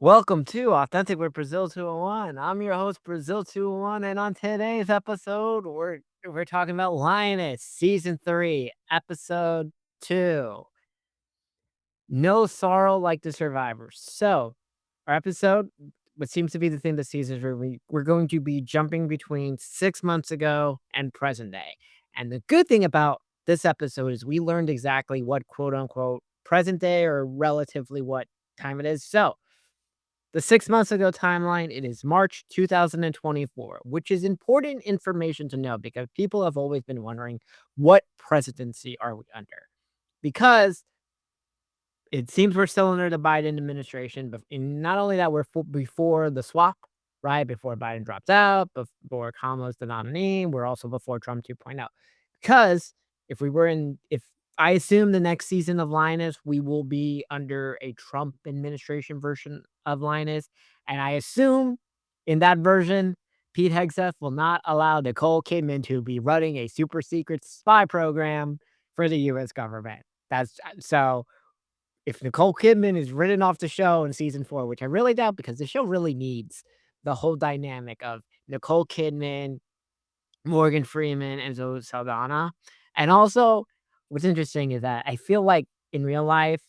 Welcome to Authentic with Brazil 201. I'm your host, Brazil 201, and on today's episode, we're talking about Lioness, Season 3, Episode 2. No sorrow like the survivors. So, our episode, what seems to be the thing this season is we're going to be jumping between 6 months ago and present day. And the good thing about this episode is we learned exactly what quote unquote present day or relatively what time it is. So, the 6 months ago timeline, it is March 2024, which is important information to know because people have always been wondering what presidency are we under? Because it seems we're still under the Biden administration, but not only that, we're before the swap, right? Before Biden drops out, before Kamala's the nominee, we're also before Trump 2.0. Because if I assume the next season of Linus, we will be under a Trump administration version of Linus. And I assume in that version, Pete Hegseth will not allow Nicole Kidman to be running a super secret spy program for the US government. That's so if Nicole Kidman is written off the show in season 4, which I really doubt because the show really needs the whole dynamic of Nicole Kidman, Morgan Freeman, and Zoe Saldana. And also, what's interesting is that I feel like in real life,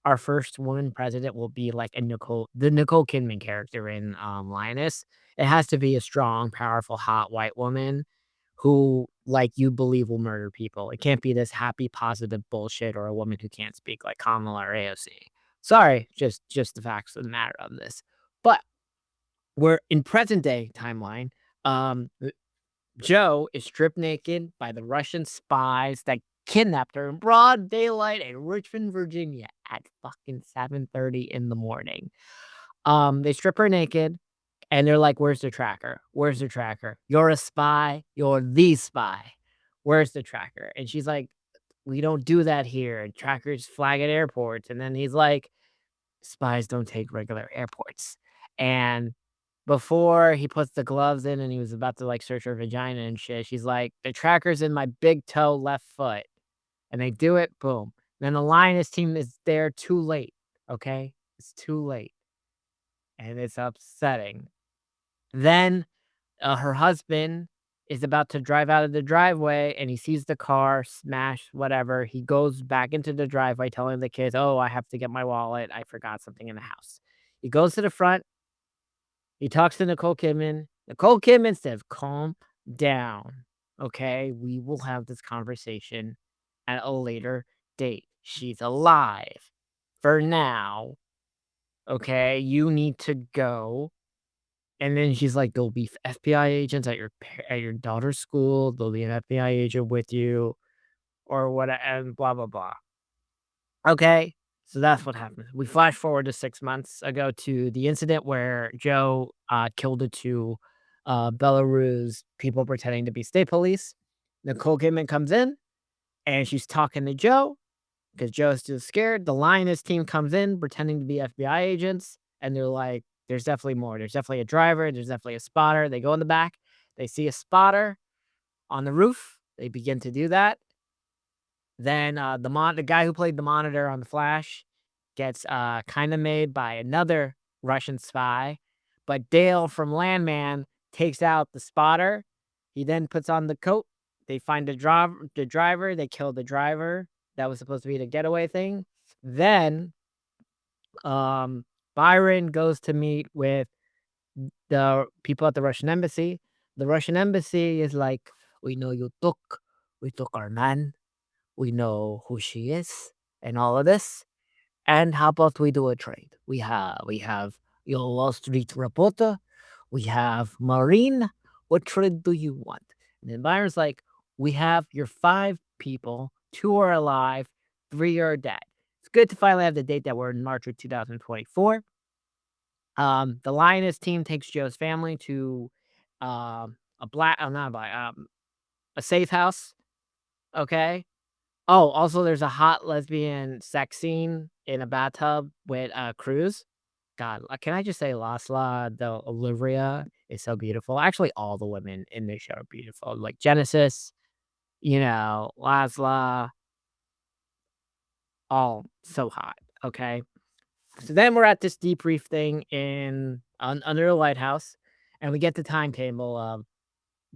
our first woman president will be like the Nicole Kidman character in Lioness. It has to be a strong, powerful, hot white woman who like you believe will murder people. It can't be this happy, positive bullshit or a woman who can't speak like Kamala or AOC. Sorry, just the facts of the matter of this. But we're in present day timeline. Um, Joe is stripped naked by the Russian spies that kidnapped her in broad daylight in Richmond, Virginia at fucking 7:30 in the morning. They strip her naked and they're like, "Where's the tracker? Where's the tracker? You're a spy. You're the spy. Where's the tracker?" And she's like, "We don't do that here. Trackers flag at airports." And then he's like, "Spies don't take regular airports." And before he puts the gloves in and he was about to, like, search her vagina and shit, she's like, "The tracker's in my big toe left foot." And they do it, boom. Then the Lioness team is there too late, okay? It's too late, and it's upsetting. Then, her husband is about to drive out of the driveway, and he sees the car smash, whatever. He goes back into the driveway telling the kids, "Oh, I have to get my wallet. I forgot something in the house." He goes to the front. He talks to Nicole Kidman. Nicole Kidman says, "Calm down, okay? We will have this conversation at a later date. She's alive. For now, okay? You need to go." And then she's like, "There'll be FBI agents at your daughter's school. There'll be an FBI agent with you or what and blah, blah, blah." Okay, so that's what happens. We flash forward to 6 months ago to the incident where Joe, killed the 2, Belarus people pretending to be state police. Nicole Kidman comes in, and she's talking to Joe because Joe's still scared. The Lioness team comes in pretending to be FBI agents, and they're like, "There's definitely more. There's definitely a driver. There's definitely a spotter." They go in the back. They see a spotter on the roof. They begin to do that. Then, the guy who played the monitor on The Flash gets, kinda made by another Russian spy, but Dale from Landman takes out the spotter. He then puts on the coat. They find the driver, they kill the driver. That was supposed to be the getaway thing. Then, um, Byron goes to meet with the people at the Russian embassy. The Russian embassy is like, we took our man. We know who she is and all of this. And how about we do a trade? We have your Wall Street reporter. We have Marine. What trade do you want? And then Byron's like, we have your 5 people. 2 are alive. 3 are dead. It's good to finally have the date that we're in March of 2024. The Lioness team takes Joe's family to not a black, a safe house. Okay. Oh, also, there's a hot lesbian sex scene in a bathtub with, Cruz. God, can I just say Lasla the Olivia is so beautiful. Actually, all the women in this show are beautiful, like Genesis, Lasla, all so hot, okay? So then we're at this debrief thing under the lighthouse, and we get the timetable of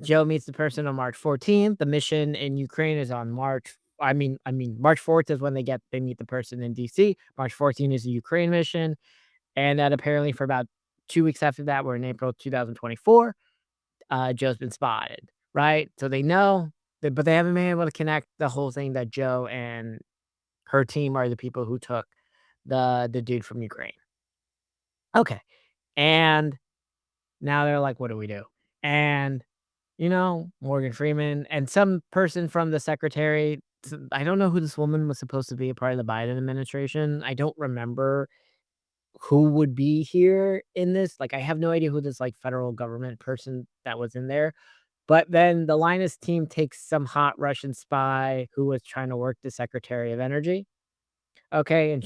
Joe meets the person on March 14th. The mission in Ukraine is on March 4th is when they meet the person in DC. March 14th is the Ukraine mission, and then apparently for about 2 weeks after that, we're in April 2024, Joe's been spotted, right? So they know, but they haven't been able to connect the whole thing that Joe and her team are the people who took the dude from Ukraine. Okay, and now they're like, "What do we do?" And, Morgan Freeman and some person from the secretary, I don't know who this woman was supposed to be a part of the Biden administration. I don't remember who would be here in this. Like, I have no idea who this, like, federal government person that was in there. But then the Linus team takes some hot Russian spy who was trying to work the Secretary of Energy. Okay, and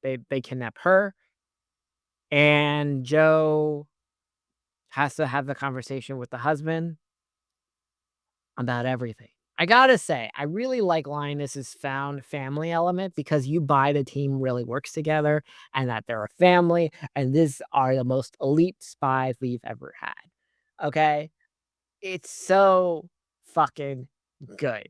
they kidnap her, and Joe has to have the conversation with the husband about everything. I gotta say, I really like Linus's found family element because you buy the team really works together and that they're a family, and these are the most elite spies we've ever had. Okay? It's so fucking good.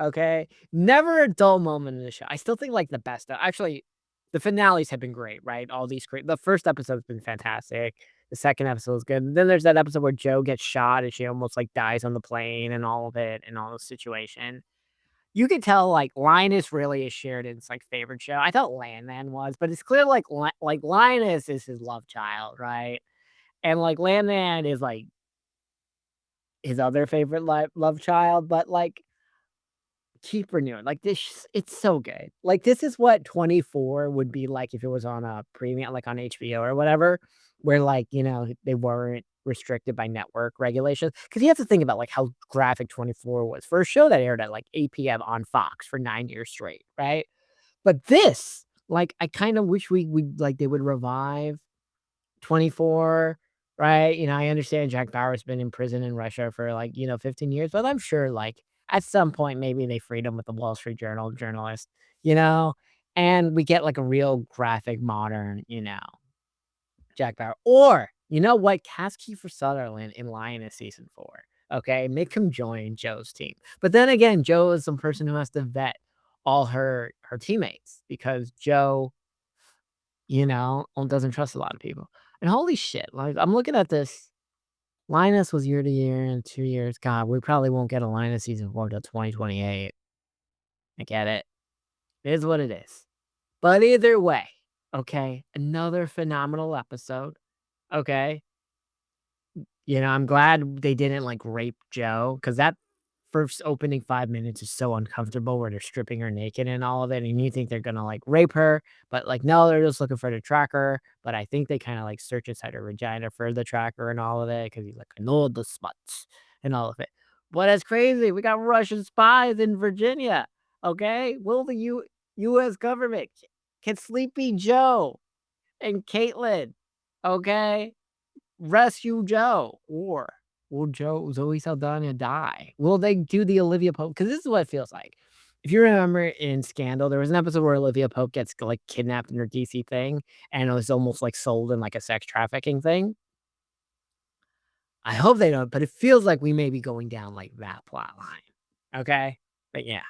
Okay? Never a dull moment in the show. I still think, like, the best actually, the finales have been great, right? All these great the first episode's been fantastic. The second episode is good. And then there's that episode where Joe gets shot and she almost, like, dies on the plane and all of it and all the situation. You can tell, like, Linus really is Sheridan's, like, favorite show. I thought Landman was, but it's clear, like, Linus is his love child, right? And, like, Landman is, like, his other favorite love child, but, like, keep renewing. Like, it's so good. Like, this is what 24 would be like if it was on a premium, like, on HBO or whatever, where, like, they weren't restricted by network regulations. Because you have to think about, like, how graphic 24 was for a show that aired at, like, 8 PM on Fox for 9 years straight, right? But this, like, I kinda wish they would revive 24, right? I understand Jack Bauer's been in prison in Russia for, like, 15 years, but I'm sure, like, at some point, maybe they freed him with the Wall Street Journal journalist, you know? And we get, like, a real graphic modern, Jack Bauer. Or, you know what? Cast Kiefer Sutherland in Lioness season 4, okay? Make him join Joe's team. But then again, Joe is some person who has to vet all her teammates because Joe doesn't trust a lot of people. And holy shit, like, I'm looking at this. Linus was year to year in 2 years. God, we probably won't get a Linus season 4 till 2028. I get it. It is what it is. But either way, okay, another phenomenal episode, okay? I'm glad they didn't, like, rape Joe because that first opening 5 minutes is so uncomfortable where they're stripping her naked and all of it, and you think they're gonna, like, rape her, but, like, no, they're just looking for the tracker, but I think they kinda, like, search inside her vagina for the tracker and all of it because he's like, "I know the spots," and all of it. But that's crazy, we got Russian spies in Virginia, okay? Will the US government can Sleepy Joe and Caitlin, okay? Rescue Joe, or will Zoe Saldana die? Will they do the Olivia Pope? Because this is what it feels like. If you remember in Scandal, there was an episode where Olivia Pope gets, like, kidnapped in her DC thing, and it was almost, like, sold in, like, a sex trafficking thing. I hope they don't, but it feels like we may be going down, like, that plot line, okay? But yeah.